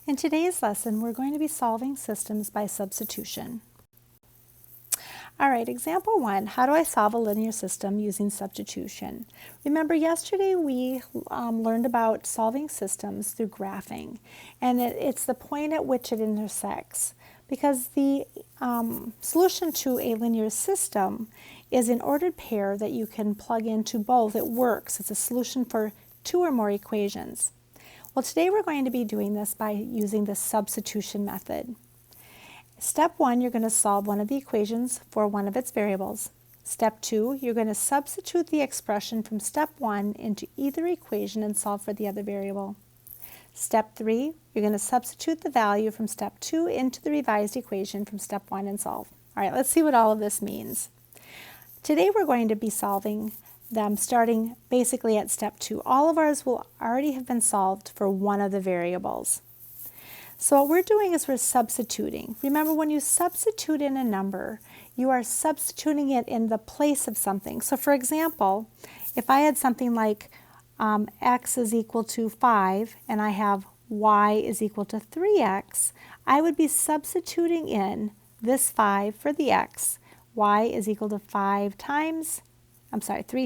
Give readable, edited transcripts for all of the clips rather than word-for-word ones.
In today's lesson, we're going to be solving systems by substitution. All right, example 1, how do I solve a linear system using substitution? Remember yesterday we learned about solving systems through graphing, and it's the point at which it intersects, because the solution to a linear system is an ordered pair that you can plug into both. It works. It's a solution for two or more equations. Well, today we're going to be doing this by using the substitution method. Step 1, you're going to solve one of the equations for one of its variables. Step 2, you're going to substitute the expression from step 1 into either equation and solve for the other variable. Step 3, you're going to substitute the value from step 2 into the revised equation from step 1 and solve. All right, let's see what all of this means. Today we're going to be solving them starting basically at step 2. All of ours will already have been solved for one of the variables. So what we're doing is we're substituting. Remember, when you substitute in a number, you are substituting it in the place of something. So for example, if I had something like x is equal to 5 and I have y is equal to 3x, I would be substituting in this 5 for the x. Y is equal to 3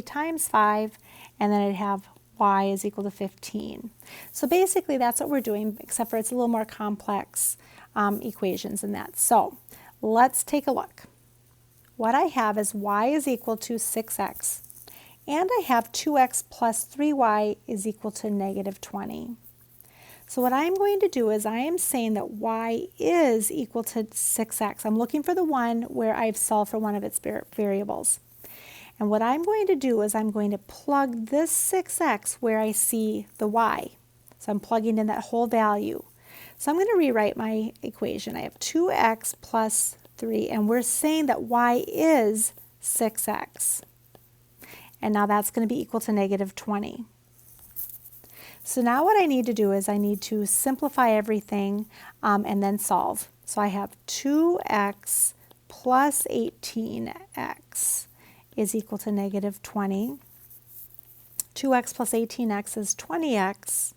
times 5, and then I'd have y is equal to 15. So basically that's what we're doing, except for it's a little more complex equations than that. So let's take a look. What I have is y is equal to 6x, and I have 2x plus 3y is equal to negative 20. So what I'm going to do is I am saying that y is equal to 6x. I'm looking for the one where I've solved for one of its variables. And what I'm going to do is I'm going to plug this 6x where I see the y. So I'm plugging in that whole value. So I'm going to rewrite my equation. I have 2x plus 3, and we're saying that y is 6x. And now that's going to be equal to negative 20. So now what I need to do is I need to simplify everything and then solve. So I have 2x plus 18x is equal to negative 20. 2x plus 18x is 20x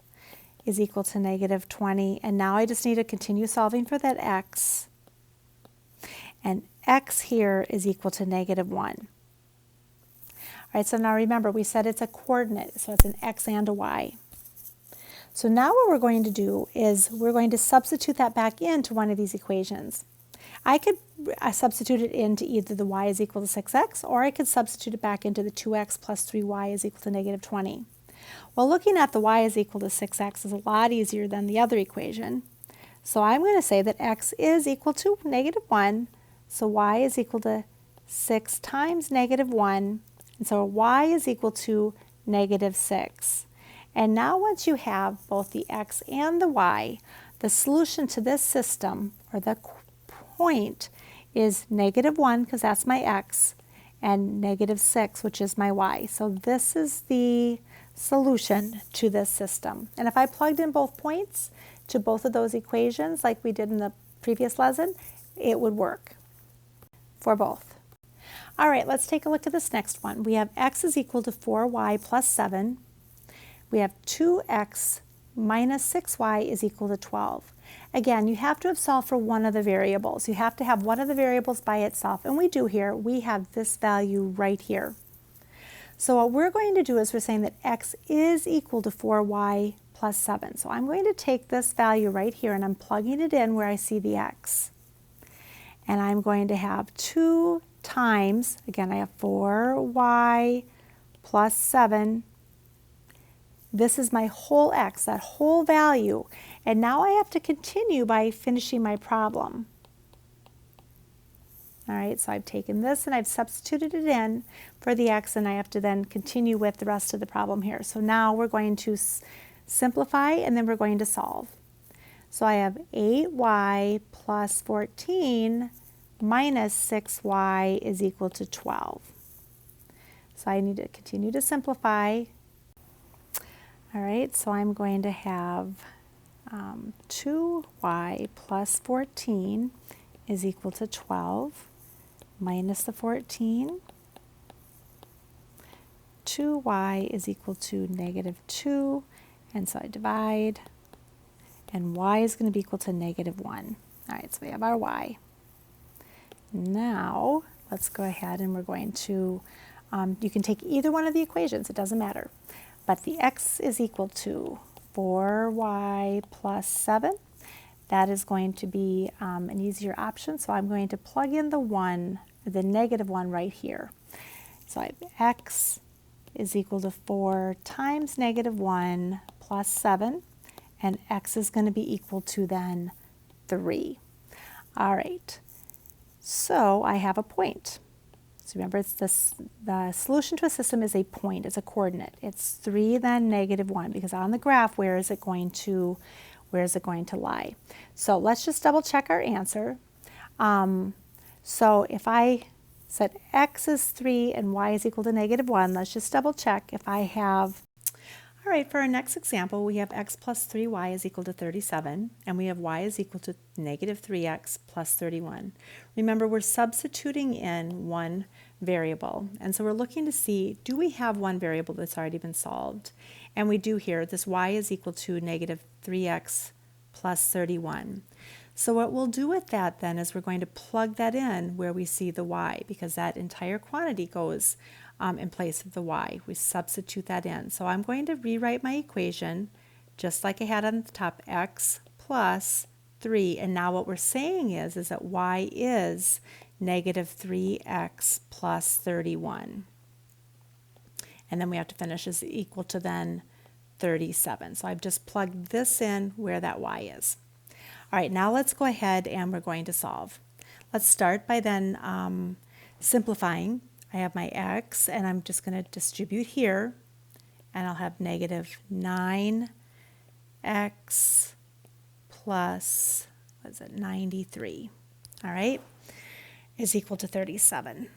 is equal to negative 20. And now I just need to continue solving for that x. And x here is equal to negative 1. All right, so now remember, we said it's a coordinate, so it's an x and a y. So now what we're going to do is we're going to substitute that back into one of these equations. I could substitute it into either the y is equal to 6x, or I could substitute it back into the 2x plus 3y is equal to negative 20. Well, looking at the y is equal to 6x is a lot easier than the other equation. So I'm going to say that x is equal to negative 1, so y is equal to 6 times negative 1, and so y is equal to negative 6. And now once you have both the x and the y, the solution to this system, or the point, is negative 1, because that's my x, and negative 6, which is my y. So this is the solution to this system. And if I plugged in both points to both of those equations, like we did in the previous lesson, it would work for both. All right, let's take a look at this next one. We have x is equal to 4y plus 7. We have 2x minus 6y is equal to 12. Again, you have to have solved for one of the variables. You have to have one of the variables by itself, and we do here. We have this value right here. So what we're going to do is we're saying that x is equal to 4y plus 7. So I'm going to take this value right here, and I'm plugging it in where I see the x. And I'm going to have 2 times, again, I have 4y plus 7. This is my whole x, that whole value. And now I have to continue by finishing my problem. All right, so I've taken this and I've substituted it in for the x, and I have to then continue with the rest of the problem here. So now we're going to simplify, and then we're going to solve. So I have 8y plus 14 minus 6y is equal to 12. So I need to continue to simplify. All right, so I'm going to have 2y plus 14 is equal to 12 minus the 14. 2y is equal to negative 2, and so I divide, and y is going to be equal to negative 1. All right, so we have our y. Now, let's go ahead and we're going to, you can take either one of the equations, it doesn't matter. But the x is equal to 4y plus 7. That is going to be an easier option, so I'm going to plug in the negative 1 right here. So I have x is equal to 4 times negative 1 plus 7, and x is going to be equal to then 3. All right, so I have a point. So remember, it's the solution to a system is a point, it's a coordinate. It's 3 then negative 1, because on the graph, where is it going to lie? So let's just double check our answer. So if I said x is 3 and y is equal to negative 1, let's just double check if I have. All right, for our next example, we have x plus 3y is equal to 37, and we have y is equal to negative 3x plus 31. Remember, we're substituting in one variable, and so we're looking to see, do we have one variable that's already been solved? And we do here. This y is equal to negative 3x plus 31. So what we'll do with that then is we're going to plug that in where we see the y, because that entire quantity goes in place of the y. We substitute that in. So I'm going to rewrite my equation just like I had on the top, x plus 3. And now what we're saying is that y is negative 3x plus 31. And then we have to finish is equal to then 37. So I've just plugged this in where that y is. All right, now let's go ahead and we're going to solve. Let's start by then simplifying. I have my x, and I'm just going to distribute here, and I'll have negative 9x plus, what is it, 93, all right, is equal to 37.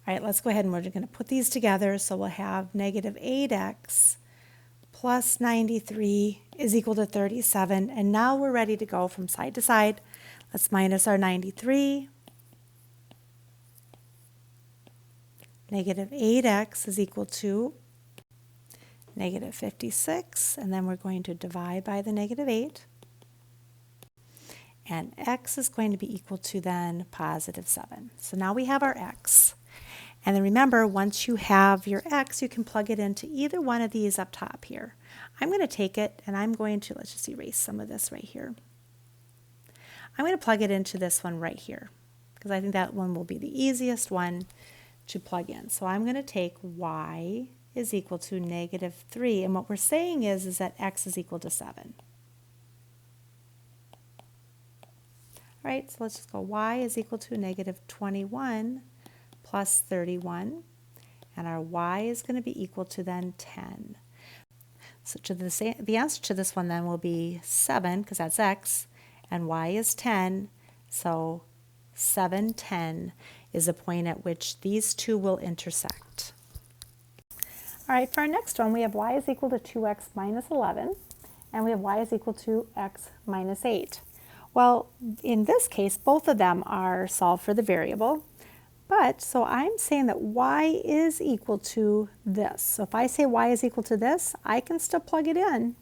All right, let's go ahead and we're going to put these together. So we'll have negative 8x plus 93 is equal to 37. And now we're ready to go from side to side. Let's minus our 93. Negative 8x is equal to negative 56. And then we're going to divide by the negative 8. And x is going to be equal to then positive 7. So now we have our x. And then remember, once you have your x, you can plug it into either one of these up top here. I'm going to take it and I'm going to, let's just erase some of this right here. I'm going to plug it into this one right here, because I think that one will be the easiest one to plug in. So I'm going to take y is equal to negative 3. And what we're saying is that x is equal to 7. All right, so let's just go y is equal to negative 21 plus 31, and our y is going to be equal to then 10. So the answer to this one then will be 7, because that's x, and y is 10, so 7, 10 is a point at which these two will intersect. All right, for our next one, we have y is equal to 2x minus 11, and we have y is equal to x minus 8. Well, in this case, both of them are solved for the variable. But, so I'm saying that y is equal to this. So if I say y is equal to this, I can still plug it in.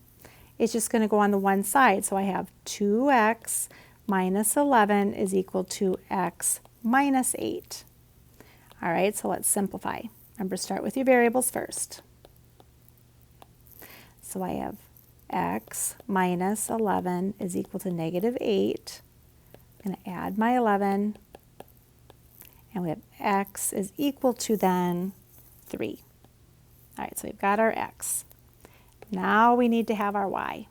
It's just going to go on the one side. So I have 2x minus 11 is equal to x minus 8. All right, so let's simplify. Remember, start with your variables first. So I have x minus 11 is equal to negative 8. I'm going to add my 11. And we have x is equal to then 3. All right, so we've got our x. Now we need to have our y.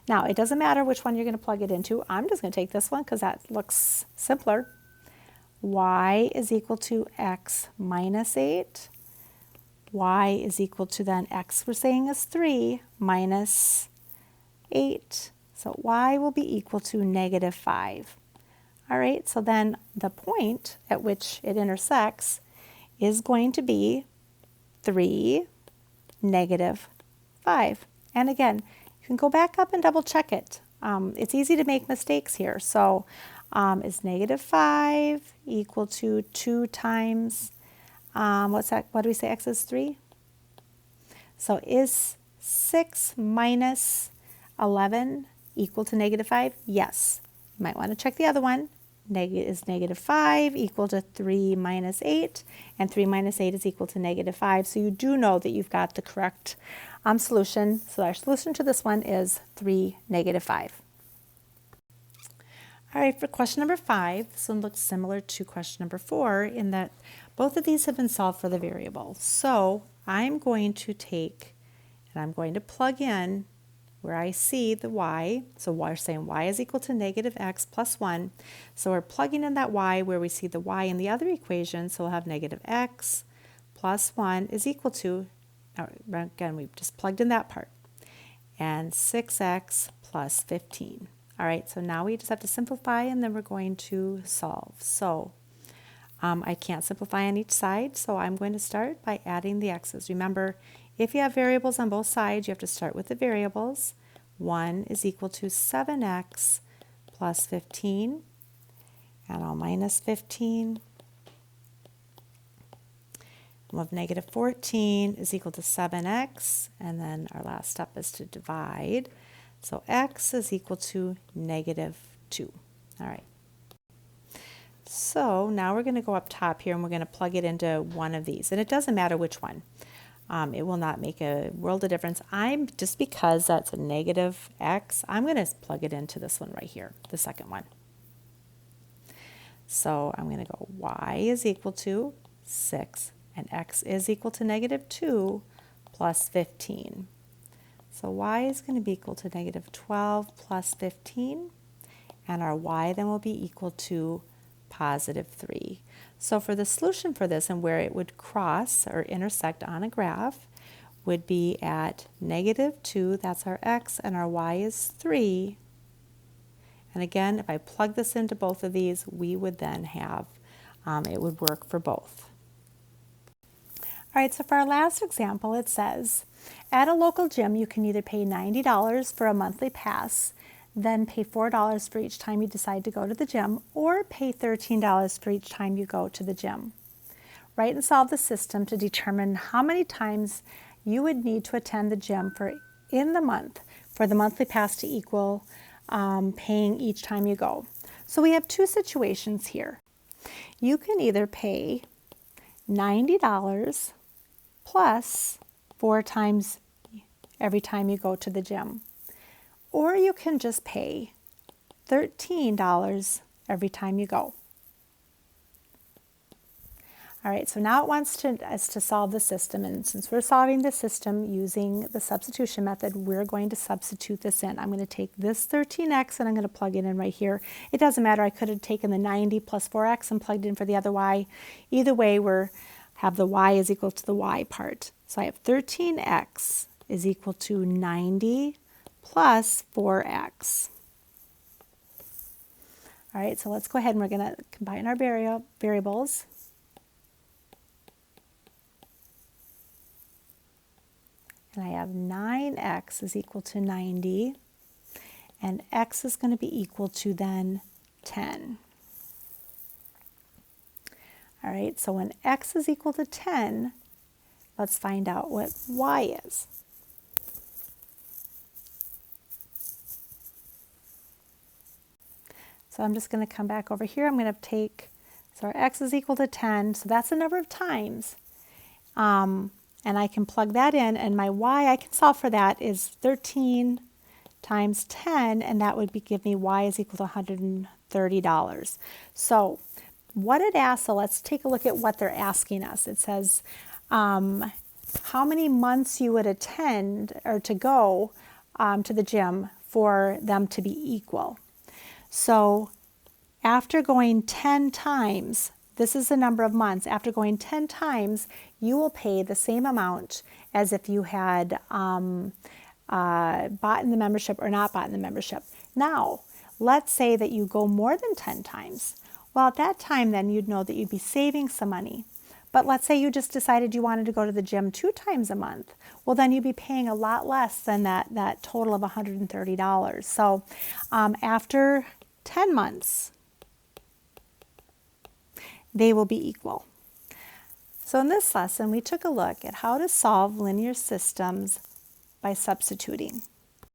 Now, it doesn't matter which one you're going to plug it into. I'm just going to take this one because that looks simpler. Y is equal to x minus 8. Y is equal to then x we're saying is 3 minus 8. So y will be equal to negative 5. All right, so then the point at which it intersects is going to be 3, negative 5. And again, you can go back up and double check it. It's easy to make mistakes here. So is negative 5 equal to 2 times, what's that? What do we say x is 3? So is 6 minus 11 equal to negative 5? Yes. You might want to check the other one. Is negative 5 equal to 3 minus 8? And 3 minus 8 is equal to negative 5. So you do know that you've got the correct solution. So our solution to this one is 3, negative 5. All right, for question number 5, this one looks similar to question number 4 in that both of these have been solved for the variable. So I'm going to take and I'm going to plug in where I see the y. So we're saying y is equal to negative x plus 1. So we're plugging in that y where we see the y in the other equation. So we'll have negative x plus 1 is equal to, again, we've just plugged in that part, and 6x plus 15. All right, so now we just have to simplify and then we're going to solve. So I can't simplify on each side, so I'm going to start by adding the x's. Remember, if you have variables on both sides, you have to start with the variables. 1 is equal to 7x plus 15, and I'll minus 15. We'll have negative 14 is equal to 7x, and then our last step is to divide. So x is equal to negative 2. All right. So now we're going to go up top here and we're going to plug it into one of these. And it doesn't matter which one. It will not make a world of difference. Just because that's a negative x, I'm going to plug it into this one right here, the second one. So I'm going to go y is equal to 6 and x is equal to negative 2 plus 15. So y is going to be equal to negative 12 plus 15, and our y then will be equal to positive 3. So for the solution for this and where it would cross or intersect on a graph would be at negative 2, that's our x, and our y is 3. And again, if I plug this into both of these, we would then have, it would work for both. All right, so for our last example, it says, at a local gym, you can either pay $90 for a monthly pass, then pay $4 for each time you decide to go to the gym, or pay $13 for each time you go to the gym. Write and solve the system to determine how many times you would need to attend the gym in the month for the monthly pass to equal paying each time you go. So we have two situations here. You can either pay $90 plus 4 times every time you go to the gym, or you can just pay $13 every time you go. All right, so now it wants us to solve the system, and since we're solving the system using the substitution method, we're going to substitute this in. I'm going to take this 13x and I'm going to plug it in right here. It doesn't matter, I could have taken the 90 plus 4x and plugged in for the other y. Either way, we have the y is equal to the y part. So I have 13x is equal to 90 plus 4x. All right, so let's go ahead and we're going to combine our variables. And I have 9x is equal to 90, and x is going to be equal to then 10. All right, so when x is equal to 10, let's find out what y is. So I'm just going to come back over here. I'm going to take, so our x is equal to 10, so that's the number of times. And I can plug that in, and my y, I can solve for that, is 13 times 10, and that would give me y is equal to $130. So what it asks, so let's take a look at what they're asking us. It says how many months you would attend or to go to the gym for them to be equal. So after going 10 times, this is the number of months. After going 10 times, you will pay the same amount as if you had bought in the membership or not bought in the membership. Now, let's say that you go more than 10 times. Well, at that time, then you'd know that you'd be saving some money. But let's say you just decided you wanted to go to the gym 2 times a month. Well, then you'd be paying a lot less than that total of $130. So after 10 months, they will be equal. So in this lesson, we took a look at how to solve linear systems by substituting.